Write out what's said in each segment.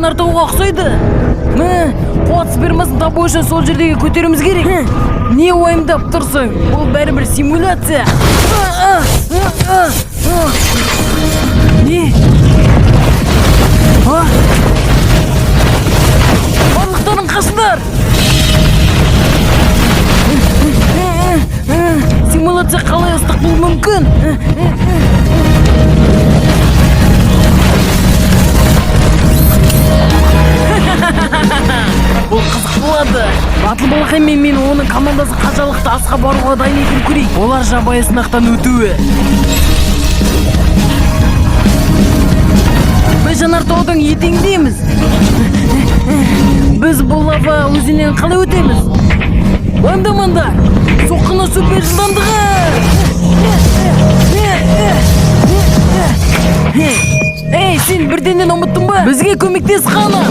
жанартауға ұқсайды. Қуат спермасын табу үшін сол жердегі көтеруіміз керек. Не уайымдап тұрсың? Бұл бәрібір симуляция. Не? Барлықтарын қашындар! Симуляция қалай ыстық болуы мүмкін? Бұл қызық болады. Батыл балақай мен оның командасы қаншалықты асқа баруға дайын екенін көрейік. Олар жабайы сынақтан өтуі. Біз жанартаудың етегіндеміз. Біз бұл лава өзеннен қалай өтеміз? Уайымдамаңдар, соққыны супер жылдамдығы. Ей, сен бірденен ұмыттың ба? Бізге көмектес қана.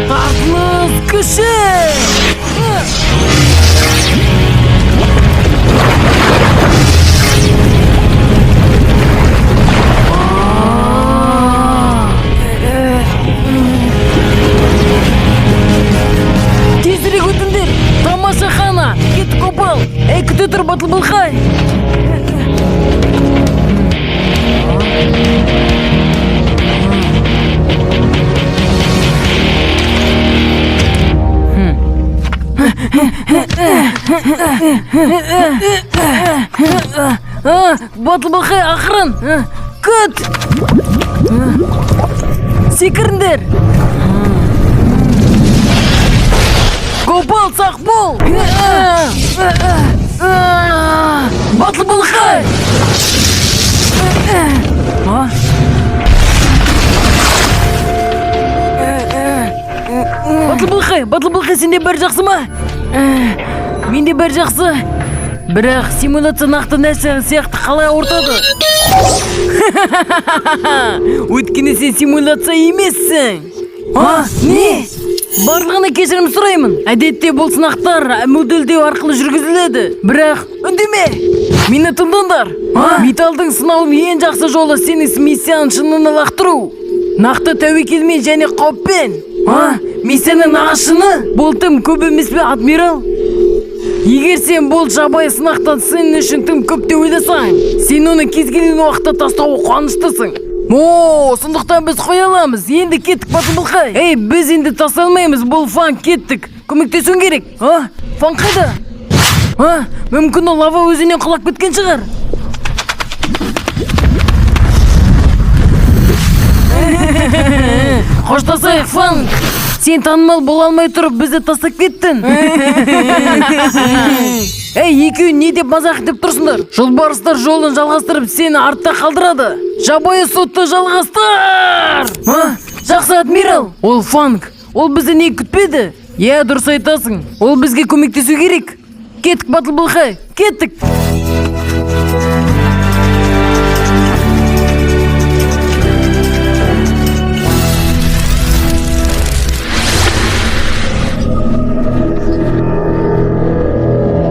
Тартыныз күші! Тезірек өтіңдер! Тамаша қана! Кет Копал! Ей, күте тұр Батыл балақай! Батыл балақай, ақырын! Күт! Секіріңдер! Копал, сақ бол! Батыл балақай! Батыл балақай, сенде бәрі жақсы ма? Менде бәрі жақсы. Бірақ симуляция нақты нәрсе сияқты қалай ортады? Өйткені сен симуляция емессің. Не? Барлығына кешірім сұраймын. Әдетте бұл сынақтар модельдеу арқылы жүргізіледі. Бірақ үндеме. Мені тыңдаңдар. Металдың сынауының ең жақсы жолы сенің миссияны шынына лақтыру. Нақты тәуекелмен және қауіппен. Миссияның нағашыны? Бұл тым көп емес пе, адмирал? Егер сен бұл жабайы сынақтан сен үшін тым көп те ойласаң, сен оны кез келген уақытта тастауға қуаныштысың. Сондықтан біз қоя аламыз. Енді кеттік, Батыл балақай. Ей, біз енді тасталмаймыз. Бұл Фан, кеттік. Көмектесуің керек. Фан қайда? Мүмкін ол лава өзеннен құлап кеткен шығар. Қоштасайық, Фан. Сен танымал бола алмай тұрып, бізді тастап кеттің. Ей, екеуін не деп мазақ етіп тұрсыңдар? Жолбарыстар жолын жалғастырып, сені артта қалдырады. Жабайы сотты жалғастыр! Жақсы, адмирал. Ол Фанк. Ол бізді не күтпеді? Дұрыс айтасың. Ол бізге көмектесу керек. Кеттік, Батыл балақай. Кеттік.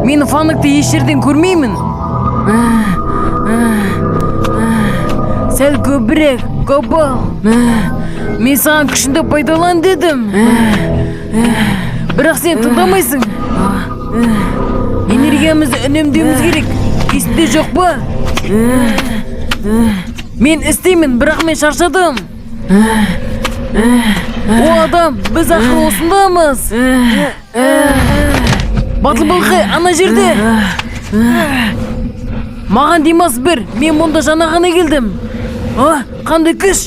Мен Фанкты еш жерден көрмеймін. Сәл көбірек, Копал. Мен саған күшіңді пайдалан дедім. Бірақ сен тыңдамайсың. Энергиямызды үнемдеуіміз керек. Есіңде жоқ па? Мен істеймін, бірақ мен шаршадым. О адам, біз ақыр осындамыз. Батыл балақай, ана жерде. Маған демас бір, мен мұнда жаңа ғана келдім. Қандай күш?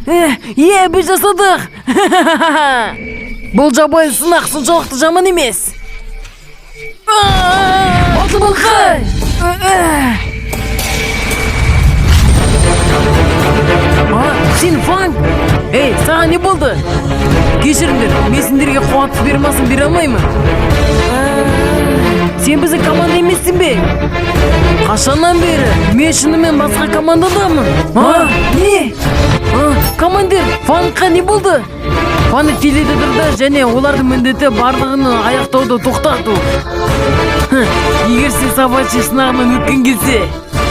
Біз жасадық. Бұл жабайы сынақ соншалықты жаман емес. Батыл балақай! Сен Фанк? Ей, саған не болды? Кешіріңдер, мен сендерге қуат спермасын бере алмаймын. Сен біздің команда емессің бе? Қашаннан бері? Мен шынымен басқа командадамын. Не? Командир, Фанкқа не болды? Фанк теледидарды және олардың міндеті барлығын аяқтауды тоқтату. Егер сен сабатшы сынағынан өткен келсе,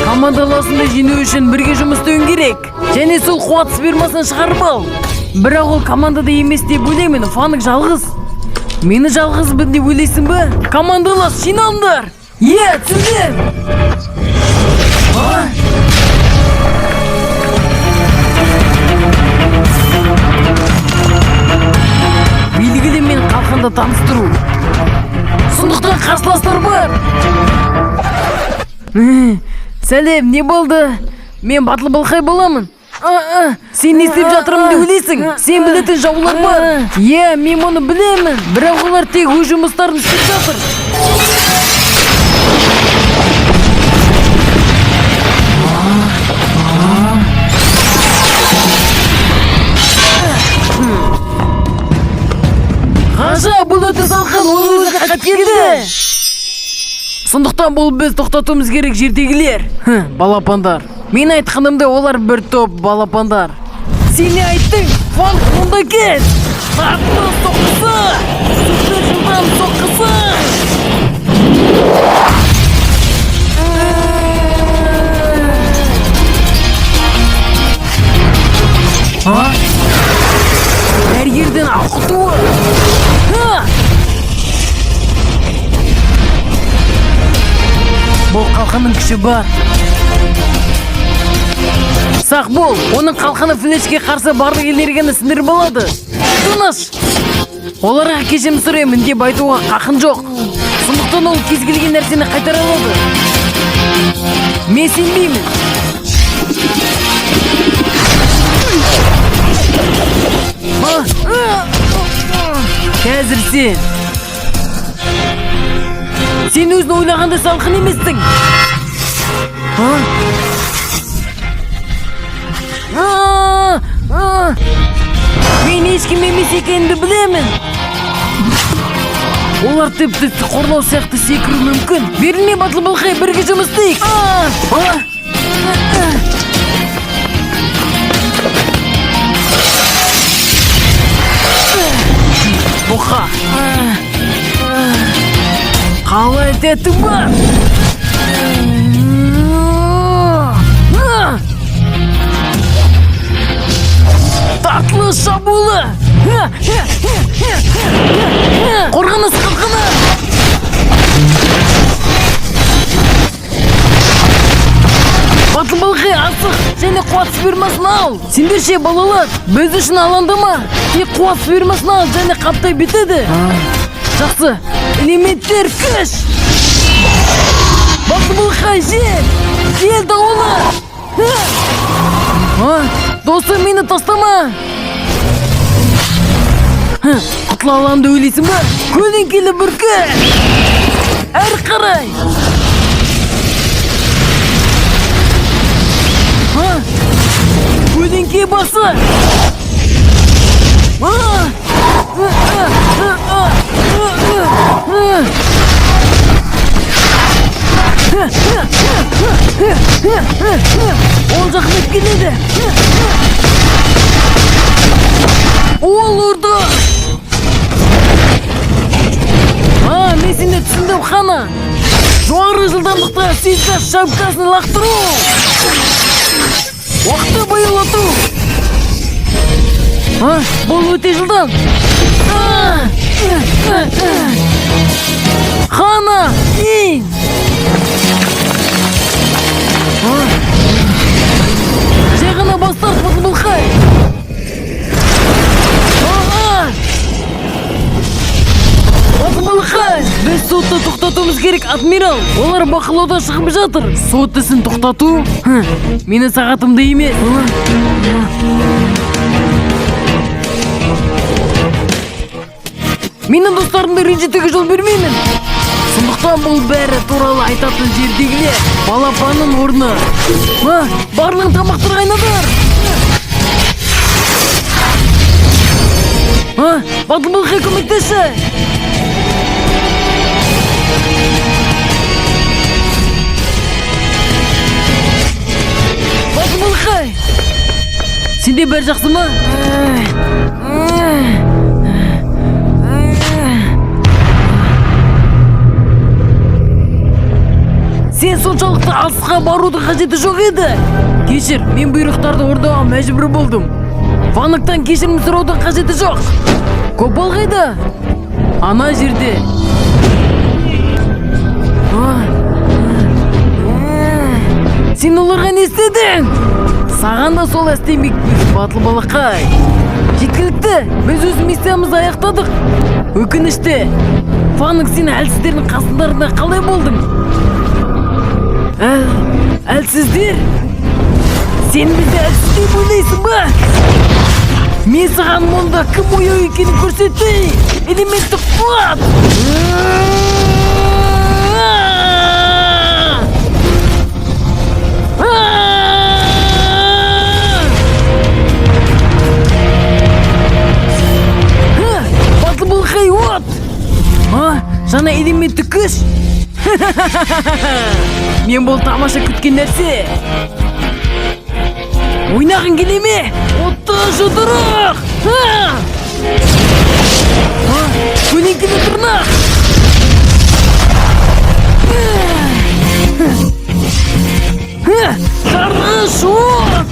командаласында жеңу үшін бірге жұмыс істеуің керек. Және сол қуат спермасын шығарып ал. Бірақ ол командада емес деп ойлаймын, Фанк жалғыз. Мені жалғызбын деп ойлайсың ба? Командалас, жиналыңдар. Түсіндім. Белгілі мен қалқанда таныстыру. Сондықтан қарсыластар бар. Сәлем, не болды? Мен батыл балқай боламын. Сен не істеп жатырмын деп ойлайсың? Сен білетін жаулар бар. Мен оны білемін. Бірақ олар тек өз жұмыстарын істеп жатыр. Бұл өте салқын, ол өзі қақат келді. Сондықтан бұл біз тоқтатуымыз керек, жердегілер. Балапандар. Мен айтқанымда олар бір топ балапандар. Сен не айттың? Фанк, мұнда кел. Тартты соққысы. Супер жылдан соққысы. Дәрігерден ақытуы. Бұл қалқаның күші бар. Сақ бол, оның қалқаны флешке қарсы барлық энергияны сіңдіріп алады. Тыныш. Оларға кешірім сұраймын деп айтуға қақын жоқ. Сондықтан ол кез келген нәрсені қайтара алады. Мен сенбеймін. Қазір сен өзін ойлағанда салқын еместің. Мен ешкім емес екенімді білемін. Олар тіпті қорлау сияқты секіру мүмкін. Берілме, батыл балқай, бірге жұмыс істейік. Бұқа. Қалай тәтің бар? Татлы шабулы. Қорғаныс қалқаны. Батыл балқай, асық және қуат спермасын ал. Сендерше балалар, біз үшін аландама. Тек қуат спермасын ал және қаптай бітеді. Жақсы, элементтер күш. Батыл балқай, жел дауылы. Достым, мені тастама. Құтыла аламды ойлайсың ба? Көлеңкелі бүркі. Әрі қарай. Көлеңке басы. Ол жақынып келеді. Ол ұрды. Мен сені түсіндім, қана. Жоғары жылдамдықта сейтка шапкасын лақтыру. Уақытты байылату. Бұл өте жылдам. Қана, ең. Жай ғана бастар, батыл балқай. Батыл балқай, біз сотты тоқтатуымыз керек, адмирал. Олар бақылаудан шығып жатыр. Сот ісін тоқтату? Мені сағатымды емес. Менің достарымды ренжітуге жол бермеймін. Сондықтан бұл бәрі туралы айтатын жердегілер. Балапанның орны. Барлығын тамақтар қайнадар. Батыл балқай, көмектесі. Батыл балқай, сенде бәрі жақсы ма? соншалықты алысқа барудың қажеті жоқ еді. Кешір, мен бұйрықтарды орындауға мәжбүр болдым. Фанктан кешірім сұраудың қажеті жоқ. Копал қайда? Ана жерде. Сен оларға не істедің? Саған да сол істемекпіз, батыл балақай. Жеткілікті, біз өз миссиямызды аяқтадық. Өкінішті, Фанк сен әлсіздердің қасындарында қалай болдың? Әлсіздер? Сен бізді әлсіз деп ойлайсың ба? Мен саған мұнда кім ояу екенін көрсетейін. Элементтік қуат! Батыл балақай, от! Жаңа элементтік күш? Мен бұл тамаша күткен нәрсе. Ойнағын келе ме? Отты жұдырық! Көлеңкені тұрнақ! Қарғыш от!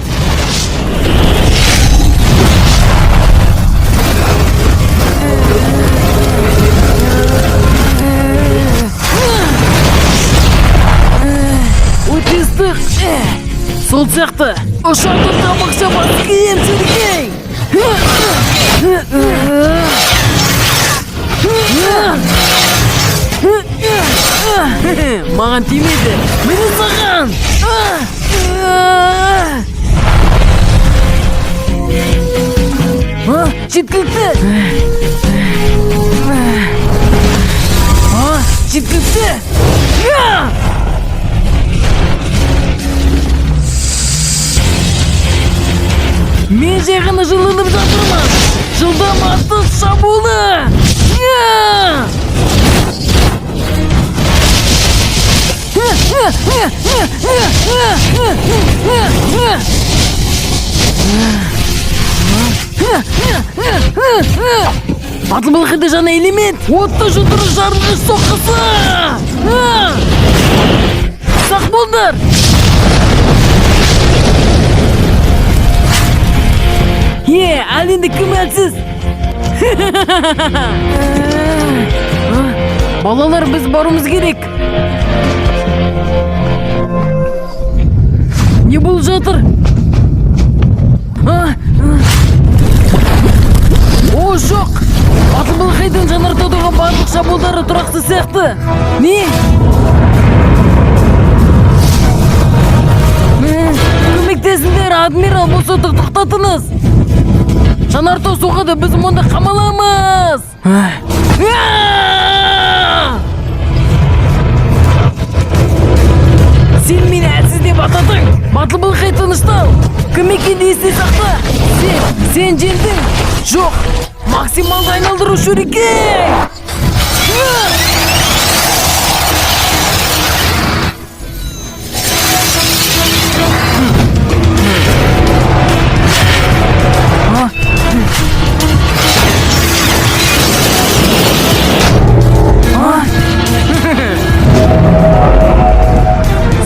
Отестік! Сол сияқты! Ұшақты табақша басып кейем Сергей! Маған тимейді! Мені саған! Жеткілікті! Жеткілікті! Мен жағына жылынып жатырмын. Жылдам атыс шабуылы. Батыл балақайда жаңа элемент. Отты жұдырық жарылғыш соққысы. Сақ болдар. Әлінде кім әлсіз? Балалар, біз баруымыз керек. Не болып жатыр? О, жоқ! Батыл балақайдың жанартаудағы барлық шабуылдары тұрақсыз сияқты. Не? Көмектесіңдер, адмирал, босатық тоқтатыңыз. Жанартау соғады, біз мұнда қамаламыз. Сен мені әлсіз деп атадың. Батыл балақай, тыныштал. Кім екенді есте сақта. Сен жеңдің. Жоқ, максималды айналдыру шүрекей.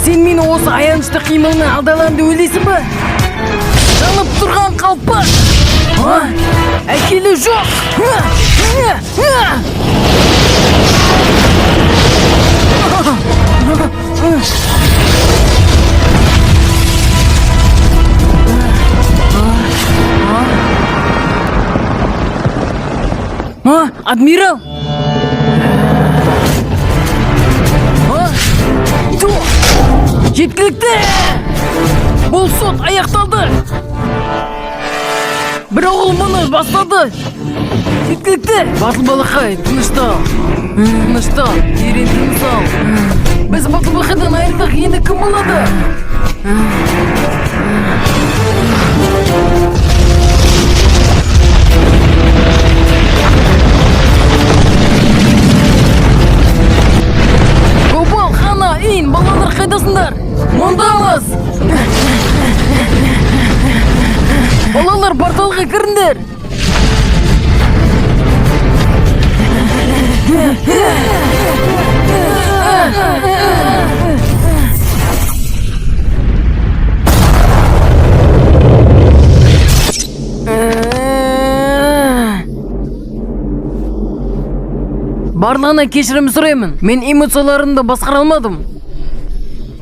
Сен мені осы аянышты қимылмен алдаланды ойлайсың ба? Жанып тұрған қалпақ. Әкелі жоқ. Адмирал! Жеткілікті! Бұл сот аяқталды! Бірақ ол мұны бастады! Жеткілікті! Батыл балақай, тыныштал! Тыныштал, ерен тыныс ал! Біз батыл балақайдан айырдық, енді кім болады? Копал, Хана, Ин, балалар қайдасыңдар? Мұндамыз! Балалар, порталға кіріңдер! Барлығына кешірім сұраймын. Мен эмоцияларымды басқара алмадым.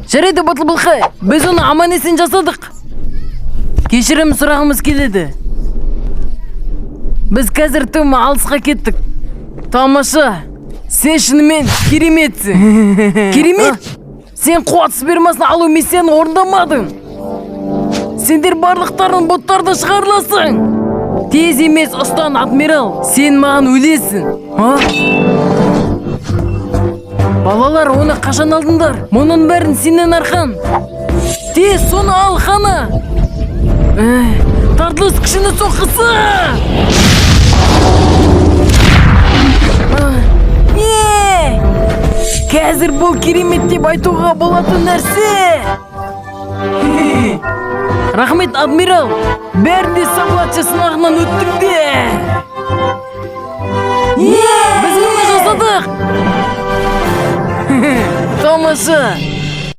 Жарайды Батылбылқай, біз оны аман есен жасадық. Кешірім сұрағымыз келеді. Біз қазір тым алысқа кеттік. Тамаша, сен шынымен кереметсің. Керемет? Сен қуат спермасын алу миссияны орындамадың. Сендер барлықтарын боттарды шығарыласың. Тез емес ұстан, адмирал. Сен маған өлесің. Балалар, оны қашан алдыңдар? Мұның бәрін сенен арқан. Тез соны ал, хана. Тартылыс күшіні соққысы. Қазір бұл керемет деп айтуға болатын нәрсе. Рахмет, адмирал. Бәрінде самолетші сынағынан өттік де. Біз мұны жасадық. Тамаша.